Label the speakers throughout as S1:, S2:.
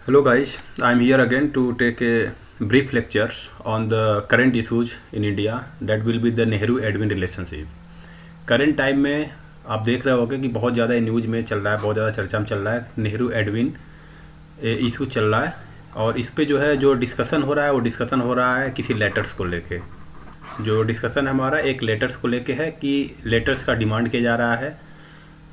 S1: Hello guys, I am here again to take a brief lectures on the current issues in India that will be the Nehru Edwin relationship. Current time में आप देख रहे होंगे कि बहुत ज़्यादा news में चल रहा है, बहुत ज़्यादा चर्चा में चल रहा है, नेहरू एडविन इशू चल रहा है। और इस पे जो है जो डिस्कशन हो रहा है वो डिस्कशन हो रहा है किसी लेटर्स को लेके। जो डिस्कशन हमारा एक लेटर्स को लेके है कि लेटर्स का डिमांड किया जा रहा है।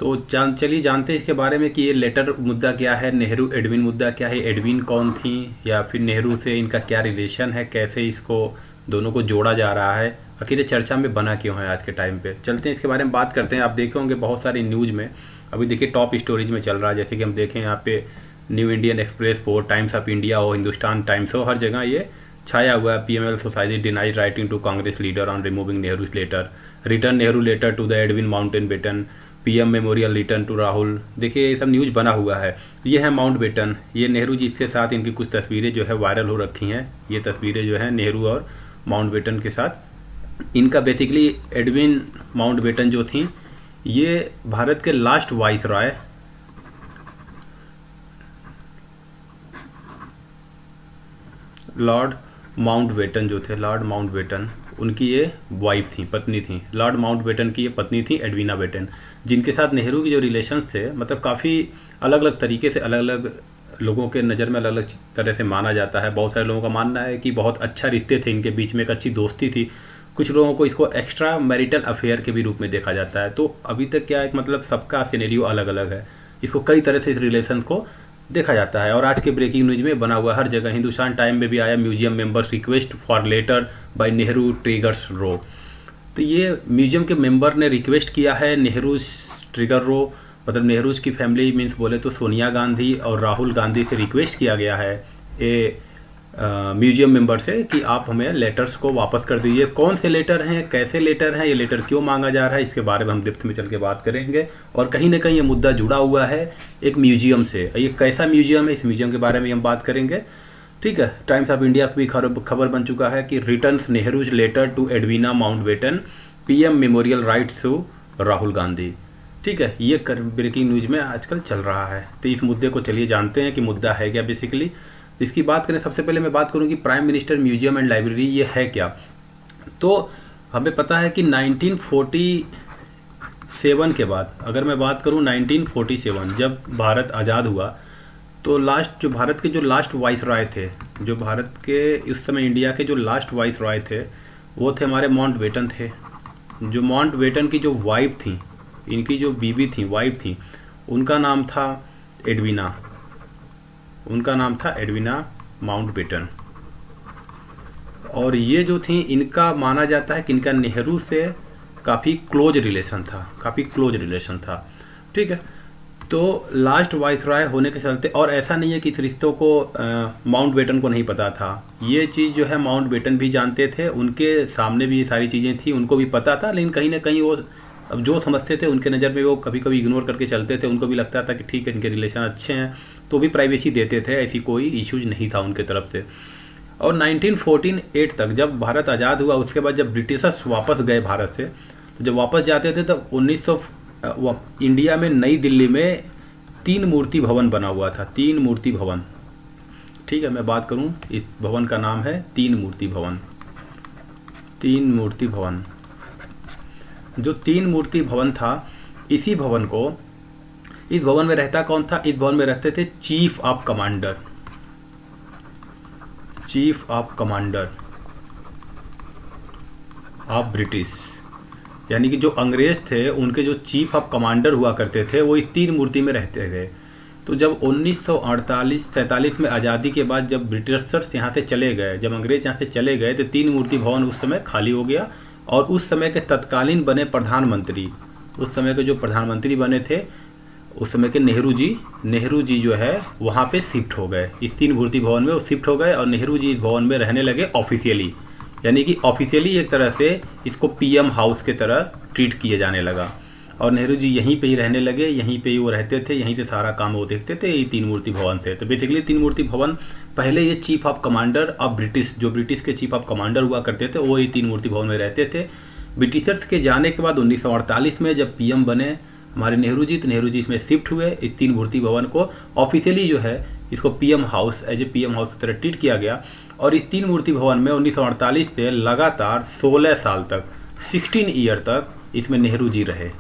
S1: तो चलिए जानते हैं इसके बारे में कि ये लेटर मुद्दा क्या है, नेहरू एडविन मुद्दा क्या है, एडविन कौन थी या फिर नेहरू से इनका क्या रिलेशन है, कैसे इसको दोनों को जोड़ा जा रहा है, आखिर ये चर्चा में बना क्यों है आज के टाइम पे। चलते हैं इसके बारे में बात करते हैं। आप देखे होंगे बहुत सारी न्यूज़ में अभी देखिए टॉप स्टोरीज में चल रहा है, जैसे कि हम देखें यहाँ पे न्यू इंडियन एक्सप्रेस हो, टाइम्स ऑफ इंडिया हो, हिंदुस्तान टाइम्स हो, हर जगह ये छाया हुआ है। PML society denied writing to Congress leader on removing Nehru letter, return Nehru letter to the Edwin Mountbatten, PM memorial return to Rahul. देखिए ये सब न्यूज़ बना हुआ है। ये है माउंटबेटन, ये नेहरू जी के साथ इनकी कुछ तस्वीरें जो है वायरल हो रखी हैं। ये तस्वीरें जो है नेहरू और माउंटबेटन के साथ। इनका बेसिकली एडविन माउंटबेटन जो थी ये भारत के last vice Roy Lord Mountbatten जो थे, लॉर्ड माउंटबेटन उनकी ये वाइफ थी, पत्नी थी। लॉर्ड माउंटबेटन की ये पत्नी थी एडविना बेटन, जिनके साथ नेहरू के जो रिलेशंस थे मतलब काफ़ी अलग अलग तरीके से, अलग अलग लोगों के नज़र में अलग अलग तरह से माना जाता है। बहुत सारे लोगों का मानना है कि बहुत अच्छा रिश्ते थे इनके बीच में, एक अच्छी दोस्ती थी। कुछ लोगों को इसको एक्स्ट्रा मैरिटल अफेयर के भी रूप में देखा जाता है। तो अभी तक क्या है, मतलब सबका सिनेरियो अलग अलग है, इसको कई तरह से इस रिलेशन को देखा जाता है। और आज के ब्रेकिंग न्यूज में बना हुआ हर जगह, हिंदुस्तान टाइम में भी आया, museum members request for letter by Nehru triggers row. तो ये म्यूजियम के मेंबर ने रिक्वेस्ट किया है नेहरू ट्रिगर रो, मतलब नेहरू की फैमिली मीन्स बोले तो सोनिया गांधी और राहुल गांधी से रिक्वेस्ट किया गया है म्यूजियम मेंबर से कि आप हमें लेटर्स को वापस कर दीजिए। कौन से लेटर हैं, कैसे लेटर हैं, ये लेटर क्यों मांगा जा रहा है, इसके बारे में हम डेप्थ में चल के बात करेंगे। और कहीं ना कहीं ये मुद्दा जुड़ा हुआ है एक म्यूजियम से। ये कैसा म्यूजियम है, इस म्यूजियम के बारे में हम बात करेंगे। ठीक है, टाइम्स ऑफ इंडिया की भी खबर बन चुका है कि returns Nehru's letter to Edwina Mountbatten, PM memorial writes to Rahul Gandhi. ठीक है, ये ब्रेकिंग न्यूज में आजकल चल रहा है। तो इस मुद्दे को चलिए जानते हैं कि मुद्दा है क्या बेसिकली। इसकी बात करें, सबसे पहले मैं बात करूं कि prime minister museum and library ये है क्या। तो हमें पता है कि 1947 के बाद, अगर मैं बात करूं 1947 जब भारत आज़ाद हुआ, तो लास्ट जो भारत के जो लास्ट वाइस रॉय थे, जो भारत के उस समय इंडिया के जो लास्ट वाइस रॉय थे वो थे हमारे माउंटबेटन थे। जो माउंटबेटन की जो वाइफ थी, इनकी जो बीवी थी, वाइफ थी, उनका नाम था एडविना, उनका नाम था एडविना माउंटबेटन। और ये जो थी, इनका माना जाता है कि इनका नेहरू से काफ़ी क्लोज रिलेशन था, काफ़ी क्लोज रिलेशन था। ठीक है, तो लास्ट वाइस रॉय होने के चलते, और ऐसा नहीं है कि इस रिश्तों को माउंटबेटन को नहीं पता था। ये चीज़ जो है माउंटबेटन भी जानते थे, उनके सामने भी ये सारी चीज़ें थी, उनको भी पता था। लेकिन कहीं ना कहीं वो अब जो समझते थे उनके नज़र में वो कभी कभी इग्नोर करके चलते थे। उनको भी लगता था कि ठीक है, इनके रिलेशन अच्छे हैं, तो भी प्राइवेसी देते थे, ऐसी कोई इश्यूज नहीं था उनके तरफ से। और 1948 तक जब भारत आज़ाद हुआ, उसके बाद जब ब्रिटिशर्स वापस गए भारत से, तो जब वापस जाते थे तब 1900 इंडिया में नई दिल्ली में 3 मूर्ति भवन बना हुआ था, 3 मूर्ति भवन। ठीक है, मैं बात करूं, इस भवन का नाम है 3 मूर्ति भवन। 3 मूर्ति भवन, जो 3 मूर्ति भवन था, इसी भवन को, इस भवन में रहता कौन था, इस भवन में रहते थे chief of commander, chief of commander of British, यानी कि जो अंग्रेज थे उनके जो चीफ ऑफ कमांडर हुआ करते थे वो इस 3 मूर्ति में रहते थे। तो जब 1947 में आज़ादी के बाद जब ब्रिटिशर्स यहाँ से चले गए, जब अंग्रेज यहाँ से चले गए, तो 3 मूर्ति भवन उस समय खाली हो गया। और उस समय के तत्कालीन बने प्रधानमंत्री, उस समय के जो प्रधानमंत्री बने थे उस समय के नेहरू जी जो है वहाँ पे शिफ्ट हो गए, इस 3 मूर्ति भवन में वो शिफ्ट हो गए। और नेहरू जी इस भवन में रहने लगे ऑफिशियली, यानी कि ऑफिशियली एक तरह से इसको PM हाउस के तरह ट्रीट किया जाने लगा। और नेहरू जी यहीं पे ही रहने लगे, यहीं पे ही वो रहते थे, यहीं से सारा काम वो देखते थे। ये 3 मूर्ति भवन थे। तो बेसिकली 3 मूर्ति भवन, पहले ये chief of commander of British, जो ब्रिटिश के चीफ ऑफ कमांडर हुआ करते थे, वो ये 3 मूर्ति भवन में रहते थे। ब्रिटिशर्स के जाने के बाद 1948 में जब PM बने हमारे नेहरू जी, तो नेहरू जी इसमें शिफ्ट हुए, इस 3 मूर्ति भवन को ऑफिशियली जो है इसको PM house as a PM house की तरह ट्रीट किया गया। और इस तीन मूर्ति भवन में 1948 से लगातार 16 साल तक 16 ईयर तक इसमें नेहरू जी रहे।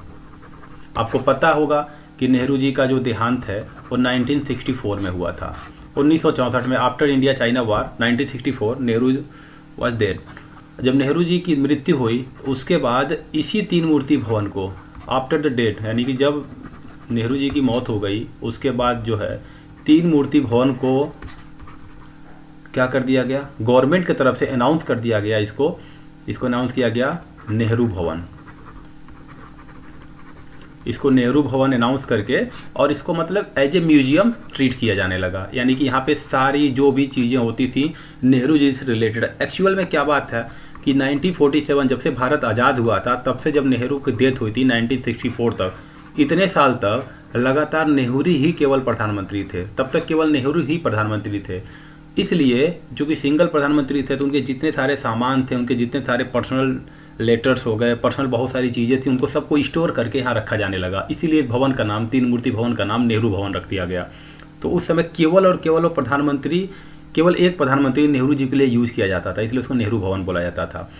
S1: आपको पता होगा कि नेहरू जी का जो देहांत है वो 1964 में हुआ था। 1964 में after India China war 1964 Nehru was dead. जब नेहरू जी की मृत्यु हुई उसके बाद इसी तीन मूर्ति भवन को आफ्टर द डेथ, यानी कि जब नेहरू जी की मौत हो गई उसके बाद जो है तीन मूर्ति भवन को क्या कर दिया गया, गवर्नमेंट की तरफ से अनाउंस कर दिया गया। इसको अनाउंस किया गया नेहरू भवन। इसको नेहरू भवन अनाउंस करके और इसको मतलब एज ए म्यूजियम ट्रीट किया जाने लगा। यानी कि यहाँ पे सारी जो भी चीज़ें होती थी नेहरू जी से रिलेटेड। एक्चुअल में क्या बात है कि 1947 जब से भारत आज़ाद हुआ था तब से जब नेहरू की डेथ हुई थी 1964 तक, इतने साल तक लगातार नेहरू ही केवल प्रधानमंत्री थे। तब तक केवल नेहरू ही प्रधानमंत्री थे। इसलिए जो कि सिंगल प्रधानमंत्री थे तो उनके जितने सारे सामान थे, उनके जितने सारे पर्सनल लेटर्स हो गए, पर्सनल बहुत सारी चीज़ें थी, उनको सबको स्टोर करके यहाँ रखा जाने लगा। इसीलिए भवन का नाम, तीन मूर्ति भवन का नाम नेहरू भवन रख दिया गया। तो उस समय केवल और केवल वो प्रधानमंत्री, केवल एक प्रधानमंत्री नेहरू जी के लिए यूज़ किया जाता था, इसलिए उसको नेहरू भवन बोला जाता था।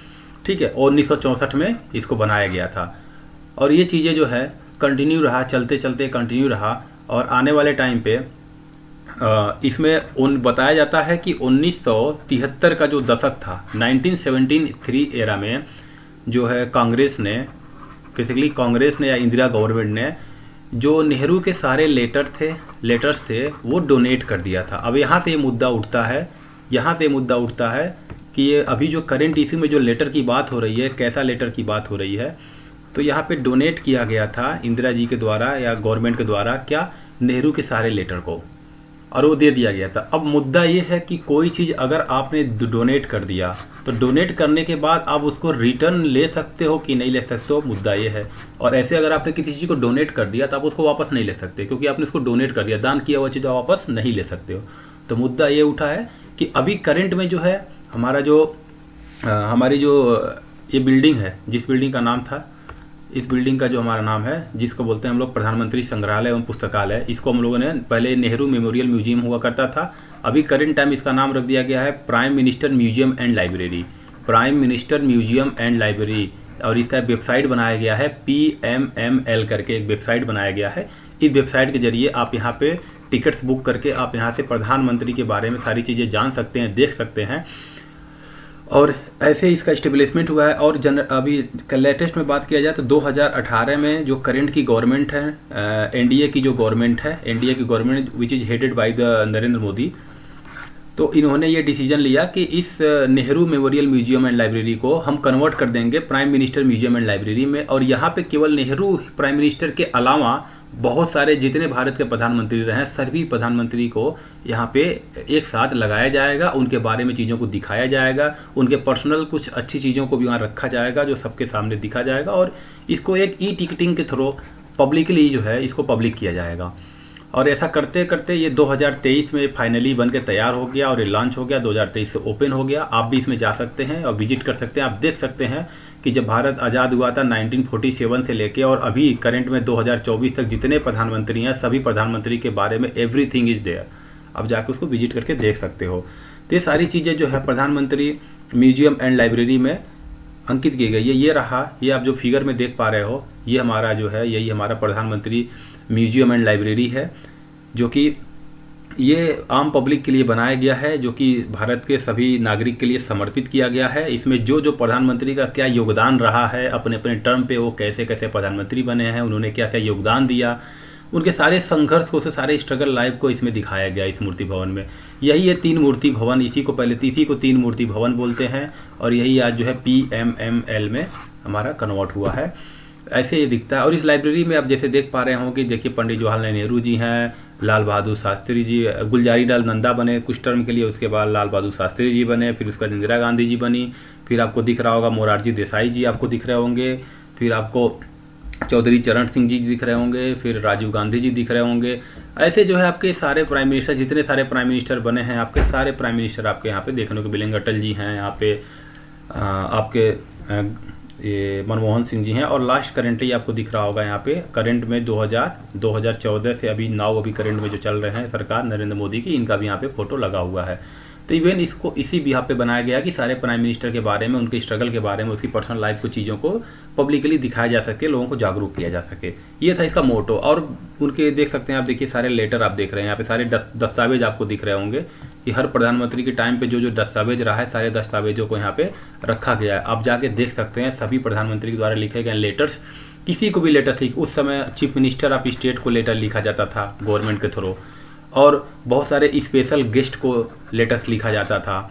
S1: ठीक है। और 1964 में इसको बनाया गया था और ये चीज़ें जो है कंटिन्यू रहा, चलते चलते कंटिन्यू रहा। और आने वाले टाइम पे इसमें बताया जाता है कि 1973 का जो दशक था, 1973 एरा में जो है कांग्रेस ने, बेसिकली कांग्रेस ने या इंदिरा गवर्नमेंट ने जो नेहरू के सारे लेटर्स थे वो डोनेट कर दिया था। अब यहाँ से ये मुद्दा उठता है कि ये अभी जो करंट इशू में जो लेटर की बात हो रही है, कैसा लेटर की बात हो रही है, तो यहाँ पे डोनेट किया गया था इंदिरा जी के द्वारा या गवर्नमेंट के द्वारा क्या, नेहरू के सारे लेटर को, और वो दे दिया गया था। अब मुद्दा ये है कि कोई चीज़ अगर आपने डोनेट कर दिया तो डोनेट करने के बाद आप उसको रिटर्न ले सकते हो कि नहीं ले सकते हो, मुद्दा ये है। और ऐसे अगर आपने किसी चीज़ को डोनेट कर दिया तो आप उसको वापस नहीं ले सकते, क्योंकि आपने उसको डोनेट कर दिया, दान किया हुआ चीज़ आप वापस नहीं ले सकते हो। तो मुद्दा ये उठा है कि अभी करंट में जो है हमारी जो ये बिल्डिंग है, जिस बिल्डिंग का नाम था, इस बिल्डिंग का जो हमारा नाम है, जिसको बोलते हैं हम लोग प्रधानमंत्री संग्रहालय एवं पुस्तकालय, इसको हम लोगों ने पहले नेहरू मेमोरियल म्यूजियम हुआ करता था, अभी करंट टाइम इसका नाम रख दिया गया है prime minister museum and library, prime minister museum and library. और इसका वेबसाइट बनाया गया है PMML करके एक वेबसाइट बनाया गया है। इस वेबसाइट के जरिए आप यहाँ पे टिकट्स बुक करके आप यहाँ से प्रधानमंत्री के बारे में सारी चीज़ें जान सकते हैं, देख सकते हैं। और ऐसे इसका इस्टेब्लिशमेंट हुआ है। और अभी लेटेस्ट में बात किया जाए तो 2018 में जो करंट की गवर्नमेंट है, एनडीए की जो गवर्नमेंट है, एनडीए की government which is headed by the Narendra Modi, तो इन्होंने ये डिसीजन लिया कि इस Nehru memorial museum and library को हम कन्वर्ट कर देंगे prime minister museum and library में। और यहाँ पे केवल नेहरू प्राइम मिनिस्टर के अलावा बहुत सारे जितने भारत के प्रधानमंत्री रहे हैं सभी प्रधानमंत्री को यहाँ पे एक साथ लगाया जाएगा, उनके बारे में चीज़ों को दिखाया जाएगा, उनके पर्सनल कुछ अच्छी चीज़ों को भी वहाँ रखा जाएगा जो सबके सामने दिखा जाएगा। और इसको एक टिकटिंग के थ्रू पब्लिकली जो है इसको पब्लिक किया जाएगा। और ऐसा करते करते ये 2023 में फाइनली बन के तैयार हो गया और ये लॉन्च हो गया, 2023 से ओपन हो गया। आप भी इसमें जा सकते हैं और विजिट कर सकते हैं। आप देख सकते हैं कि जब भारत आज़ाद हुआ था 1947 से लेके और अभी करंट में 2024 तक जितने प्रधानमंत्री हैं सभी प्रधानमंत्री के बारे में एवरीथिंग इज़ देयर। आप जाकर उसको विजिट करके देख सकते हो। तो ये सारी चीज़ें जो है प्रधानमंत्री म्यूजियम एंड लाइब्रेरी में अंकित की गई है। ये रहा, ये आप जो फिगर में देख पा रहे हो, ये हमारा जो है यही हमारा प्रधानमंत्री म्यूजियम एंड लाइब्रेरी है, जो कि ये आम पब्लिक के लिए बनाया गया है, जो कि भारत के सभी नागरिक के लिए समर्पित किया गया है। इसमें जो जो प्रधानमंत्री का क्या योगदान रहा है अपने अपने टर्म पे, वो कैसे कैसे प्रधानमंत्री बने हैं, उन्होंने क्या क्या योगदान दिया, उनके सारे संघर्ष को, सारे स्ट्रगल लाइफ को इसमें दिखाया गया इस मूर्ति भवन में। यही है तीन मूर्ति भवन, इसी को तीन मूर्ति भवन बोलते हैं। और यही आज जो है PMML में हमारा कन्वर्ट हुआ है, ऐसे ये दिखता है। और इस लाइब्रेरी में आप जैसे देख पा रहे हो कि देखिए पंडित जवाहरलाल नेहरू जी हैं, लाल बहादुर शास्त्री जी, गुलजारी लाल नंदा बने कुछ टर्म के लिए, उसके बाद लाल बहादुर शास्त्री जी बने, फिर उसके बाद इंदिरा गांधी जी बनी, फिर आपको दिख रहा होगा मोरारजी देसाई जी आपको दिख रहे होंगे, फिर आपको चौधरी चरण सिंह जी दिख रहे होंगे, फिर राजीव गांधी जी दिख रहे होंगे। ऐसे जो है आपके सारे प्राइम मिनिस्टर, जितने सारे प्राइम मिनिस्टर बने हैं आपके सारे प्राइम मिनिस्टर आपके यहाँ पे देखने को मिलेंगे। अटल जी हैं यहाँ पे, आपके ये मनमोहन सिंह जी हैं। और लास्ट करेंटली आपको दिख रहा होगा यहाँ पे करंट में 2014 से अभी अभी करंट में जो चल रहे हैं सरकार नरेंद्र मोदी की, इनका भी यहाँ पे फोटो लगा हुआ है। तो इवन इसको इसी भी यहाँ पे बनाया गया कि सारे प्राइम मिनिस्टर के बारे में, उनके स्ट्रगल के बारे में, उसकी पर्सनल लाइफ को, चीज़ों को पब्लिकली दिखाया जा सके, लोगों को जागरूक किया जा सके। ये था इसका मोटो। और उनके देख सकते हैं आप, देखिए सारे लेटर आप देख रहे हैं यहाँ पे, सारे दस्तावेज आपको दिख रहे होंगे कि हर प्रधानमंत्री के टाइम पे जो जो दस्तावेज रहा है, सारे दस्तावेजों को यहाँ पे रखा गया है। आप जाके देख सकते हैं सभी प्रधानमंत्री के द्वारा लिखे गए लेटर्स। किसी को भी लेटर लिख, उस समय चीफ मिनिस्टर ऑफ स्टेट को लेटर लिखा जाता था गवर्नमेंट के थ्रू, और बहुत सारे स्पेशल गेस्ट को लेटर्स लिखा जाता था,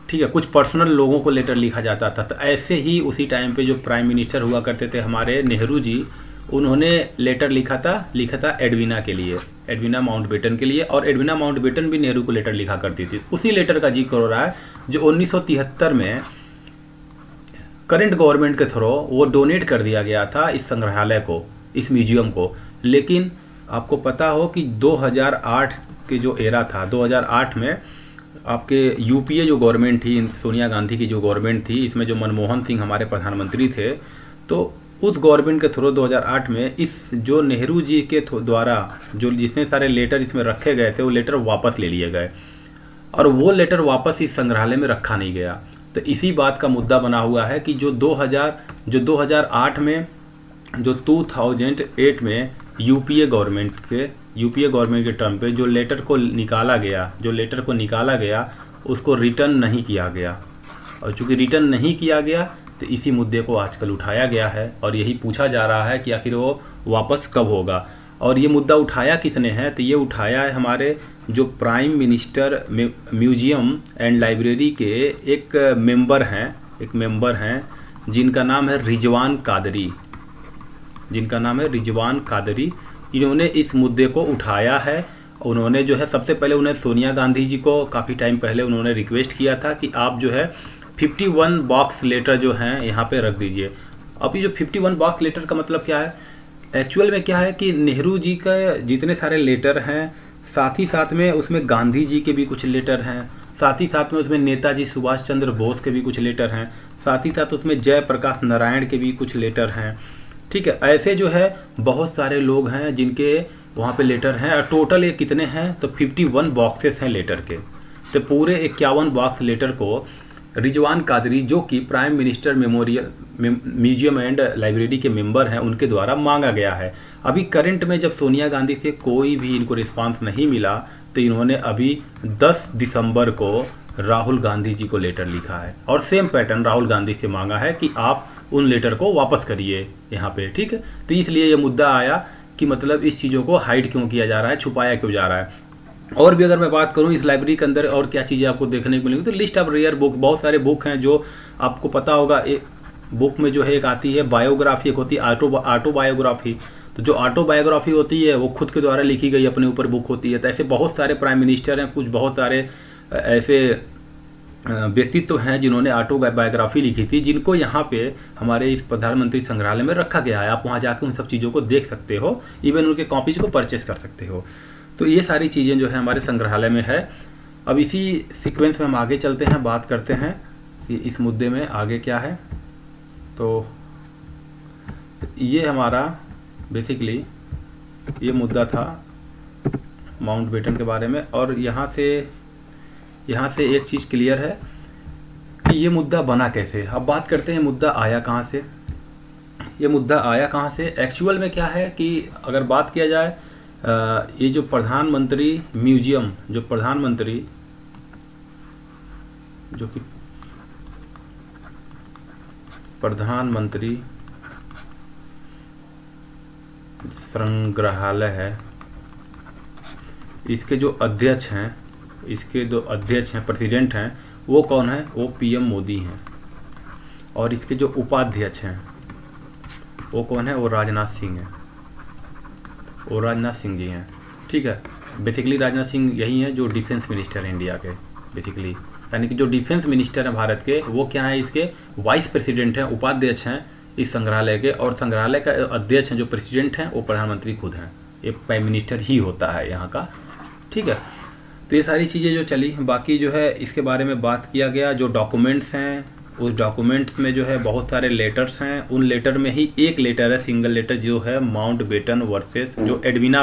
S1: ठीक है, कुछ पर्सनल लोगों को लेटर लिखा जाता था। तो ऐसे ही उसी टाइम पे जो प्राइम मिनिस्टर हुआ करते थे हमारे नेहरू जी, उन्होंने लेटर लिखा था एडविना के लिए, एडविना माउंटबेटन के लिए। और एडविना माउंटबेटन भी नेहरू को लेटर लिखा करती थी। उसी लेटर का जिक्र हो रहा है जो 1973 में करंट गवर्नमेंट के थ्रू वो डोनेट कर दिया गया था इस संग्रहालय को, इस म्यूजियम को। लेकिन आपको पता हो कि 2008 के जो एरा था, 2008 में आपके यूपीए जो गवर्नमेंट थी, सोनिया गांधी की जो गवर्नमेंट थी, इसमें जो मनमोहन सिंह हमारे प्रधानमंत्री थे, तो उस गवर्नमेंट के थ्रू 2008 में इस जो नेहरू जी के द्वारा जो जितने सारे लेटर इसमें रखे गए थे, वो लेटर वापस ले लिए गए और वो लेटर वापस इस संग्रहालय में रखा नहीं गया। तो इसी बात का मुद्दा बना हुआ है कि जो 2008 में, जो 2008 में यूपीए गवर्नमेंट के टर्म पे जो लेटर को निकाला गया, उसको रिटर्न नहीं किया गया। और चूंकि रिटर्न नहीं किया गया, तो इसी मुद्दे को आजकल उठाया गया है और यही पूछा जा रहा है कि आखिर वो वापस कब होगा। और ये मुद्दा उठाया किसने है? तो ये उठाया है हमारे जो prime minister museum and library के एक मेंबर हैं जिनका नाम है रिजवान कादरी। इन्होंने इस मुद्दे को उठाया है। उन्होंने जो है सबसे पहले उन्हें सोनिया गांधी जी को काफ़ी टाइम पहले उन्होंने रिक्वेस्ट किया था कि आप जो है 51 बॉक्स लेटर जो हैं यहाँ पे रख दीजिए। अभी जो 51 बॉक्स लेटर का मतलब क्या है? एक्चुअल में क्या है कि नेहरू जी का जितने सारे लेटर हैं, साथ ही साथ में उसमें गांधी जी के भी कुछ लेटर हैं, साथ ही साथ में उसमें नेताजी सुभाष चंद्र बोस के भी कुछ लेटर हैं, साथ ही साथ उसमें जयप्रकाश नारायण के भी कुछ लेटर हैं, ठीक है। ऐसे जो है बहुत सारे लोग हैं जिनके वहाँ पे लेटर हैं। और टोटल ये कितने हैं? तो 51 बॉक्सेस हैं लेटर के। तो पूरे 51 बॉक्स लेटर को रिजवान कादरी, जो कि prime minister museum and library के मेंबर हैं, उनके द्वारा मांगा गया है। अभी करंट में जब सोनिया गांधी से कोई भी इनको रिस्पांस नहीं मिला, तो इन्होंने अभी 10 दिसंबर को राहुल गांधी जी को लेटर लिखा है और सेम पैटर्न राहुल गांधी से मांगा है कि आप उन लेटर को वापस करिए यहाँ पे, ठीक है। तो इसलिए ये मुद्दा आया कि मतलब इस चीज़ों को हाइड क्यों किया जा रहा है, छुपाया क्यों जा रहा है। और भी अगर मैं बात करूं इस लाइब्रेरी के अंदर और क्या चीज़ें आपको देखने को मिलेंगी, तो लिस्ट ऑफ रेयर बुक, बहुत सारे बुक हैं जो आपको पता होगा। एक बुक में जो है एक आती है बायोग्राफी, एक होती है ऑटोबायोग्राफी। तो जो ऑटोबायोग्राफी होती है वो खुद के द्वारा लिखी गई अपने ऊपर बुक होती है। तो ऐसे बहुत सारे प्राइम मिनिस्टर हैं, कुछ बहुत सारे ऐसे व्यक्तित्व हैं जिन्होंने ऑटोबायोग्राफी लिखी थी, जिनको यहाँ पे हमारे इस प्रधानमंत्री संग्रहालय में रखा गया है। आप वहाँ जाकर उन सब चीज़ों को देख सकते हो, इवन उनके कॉपीज को परचेस कर सकते हो। तो ये सारी चीज़ें जो है हमारे संग्रहालय में है। अब इसी सीक्वेंस में हम आगे चलते हैं, बात करते हैं कि इस मुद्दे में आगे क्या है। तो ये हमारा बेसिकली ये मुद्दा था माउंटबेटन के बारे में। और यहाँ से एक चीज़ क्लियर है कि ये मुद्दा बना कैसे। अब बात करते हैं मुद्दा आया कहाँ से। ये मुद्दा आया कहाँ से एक्चुअल में क्या है कि अगर बात किया जाए, ये जो प्रधानमंत्री म्यूजियम, जो प्रधानमंत्री संग्रहालय है, इसके जो अध्यक्ष हैं, प्रेसिडेंट हैं, वो कौन है? वो पीएम मोदी हैं। और इसके जो उपाध्यक्ष हैं वो कौन है? वो राजनाथ सिंह हैं, वो राजनाथ सिंह जी हैं, ठीक है। बेसिकली राजनाथ सिंह यही हैं जो डिफेंस मिनिस्टर हैं इंडिया के, बेसिकली यानी कि जो डिफेंस मिनिस्टर हैं भारत के, वो क्या है? इसके वाइस प्रेसिडेंट हैं, उपाध्यक्ष हैं इस संग्रहालय के। और संग्रहालय का अध्यक्ष हैं, जो प्रेसिडेंट हैं, वो प्रधानमंत्री खुद हैं। ये प्राइम मिनिस्टर ही होता है यहाँ का, ठीक है। तो ये सारी चीज़ें जो चली, बाकी जो है इसके बारे में बात किया गया। जो डॉक्यूमेंट्स हैं उस डॉक्यूमेंट में जो है बहुत सारे लेटर्स हैं। उन लेटर में ही एक लेटर है, सिंगल लेटर, जो है माउंटबेटन वर्सेस जो एडविना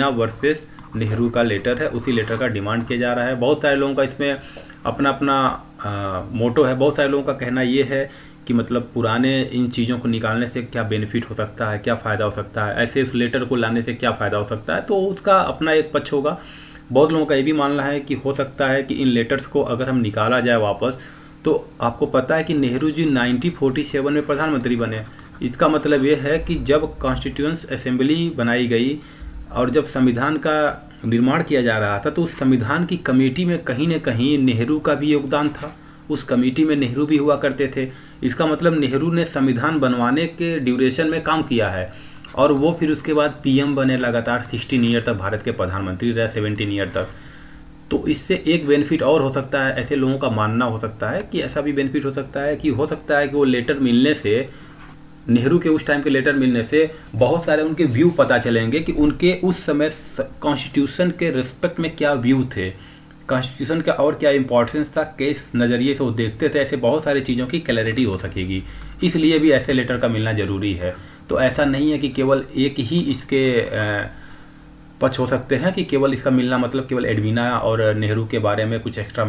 S1: वर्सेस नेहरू का लेटर है, उसी लेटर का डिमांड किया जा रहा है। बहुत सारे लोगों का इसमें अपना अपना मोटो है। बहुत सारे लोगों का कहना ये है कि मतलब पुराने इन चीज़ों को निकालने से क्या बेनिफिट हो सकता है, क्या फ़ायदा हो सकता है, ऐसे उस लेटर को लाने से क्या फ़ायदा हो सकता है, तो उसका अपना एक पक्ष होगा। बहुत लोगों का ये भी मानना है कि हो सकता है कि इन लेटर्स को अगर हम निकाला जाए वापस, तो आपको पता है कि नेहरू जी 1947 में प्रधानमंत्री बने। इसका मतलब ये है कि जब कॉन्स्टिट्यूएंट असेंबली बनाई गई और जब संविधान का निर्माण किया जा रहा था, तो उस संविधान की कमेटी में कहीं न कहीं नेहरू का भी योगदान था। उस कमेटी में नेहरू भी हुआ करते थे। इसका मतलब नेहरू ने संविधान बनवाने के ड्यूरेशन में काम किया है, और वो फिर उसके बाद पीएम बने, लगातार 16 ईयर तक भारत के प्रधानमंत्री रहे, 17 ईयर तक। तो इससे एक बेनिफिट और हो सकता है, ऐसे लोगों का मानना हो सकता है कि ऐसा भी बेनिफिट हो सकता है कि वो लेटर मिलने से, नेहरू के उस टाइम के लेटर मिलने से बहुत सारे उनके व्यू पता चलेंगे कि उनके उस समय कॉन्स्टिट्यूशन के रिस्पेक्ट में क्या व्यू थे, कॉन्स्टिट्यूशन का और क्या इंपॉर्टेंस था, किस नज़रिए से वो देखते थे। ऐसे बहुत सारी चीज़ों की क्लैरिटी हो सकेगी, इसलिए भी ऐसे लेटर का मिलना ज़रूरी है। तो ऐसा नहीं है कि केवल एक ही इसके पक्ष हो सकते हैं कि केवल इसका मिलना मतलब केवल एडविना और नेहरू के बारे में कुछ एक्स्ट्रा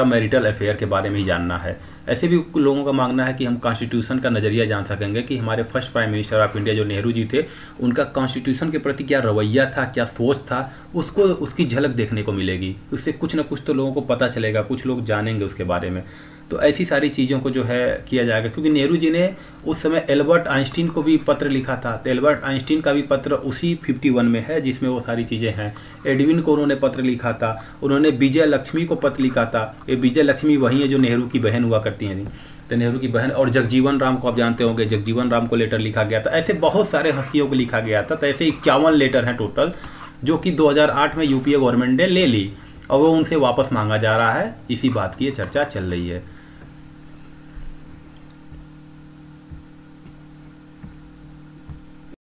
S1: मैरिटल अफेयर के बारे में ही जानना है। ऐसे भी लोगों का मांगना है कि हम कॉन्स्टिट्यूशन का नज़रिया जान सकेंगे कि हमारे first prime minister of India जो नेहरू जी थे, उनका कॉन्स्टिट्यूशन के प्रति क्या रवैया था, क्या सोच था, उसकी झलक देखने को मिलेगी। उससे कुछ ना कुछ तो लोगों को पता चलेगा, कुछ लोग जानेंगे उसके बारे में। तो ऐसी सारी चीज़ों को जो है किया जाएगा, क्योंकि नेहरू जी ने उस समय एल्बर्ट आइंस्टीन को भी पत्र लिखा था। तो एल्बर्ट आइंस्टीन का भी पत्र उसी 51 में है जिसमें वो सारी चीज़ें हैं। एडविन को उन्होंने पत्र लिखा था, उन्होंने विजय लक्ष्मी को पत्र लिखा था। ये विजय लक्ष्मी वही है जो नेहरू की बहन हुआ करती हैं। तो नेहरू की बहन, और जगजीवन राम को आप जानते होंगे, जगजीवन राम को लेटर लिखा गया था। ऐसे बहुत सारे हस्तियों को लिखा गया था। तो ऐसे 51 लेटर हैं टोटल, जो कि 2008 में यूपीए गवर्नमेंट ने ले ली और वो उनसे वापस मांगा जा रहा है। इसी बात की ये चर्चा चल रही है।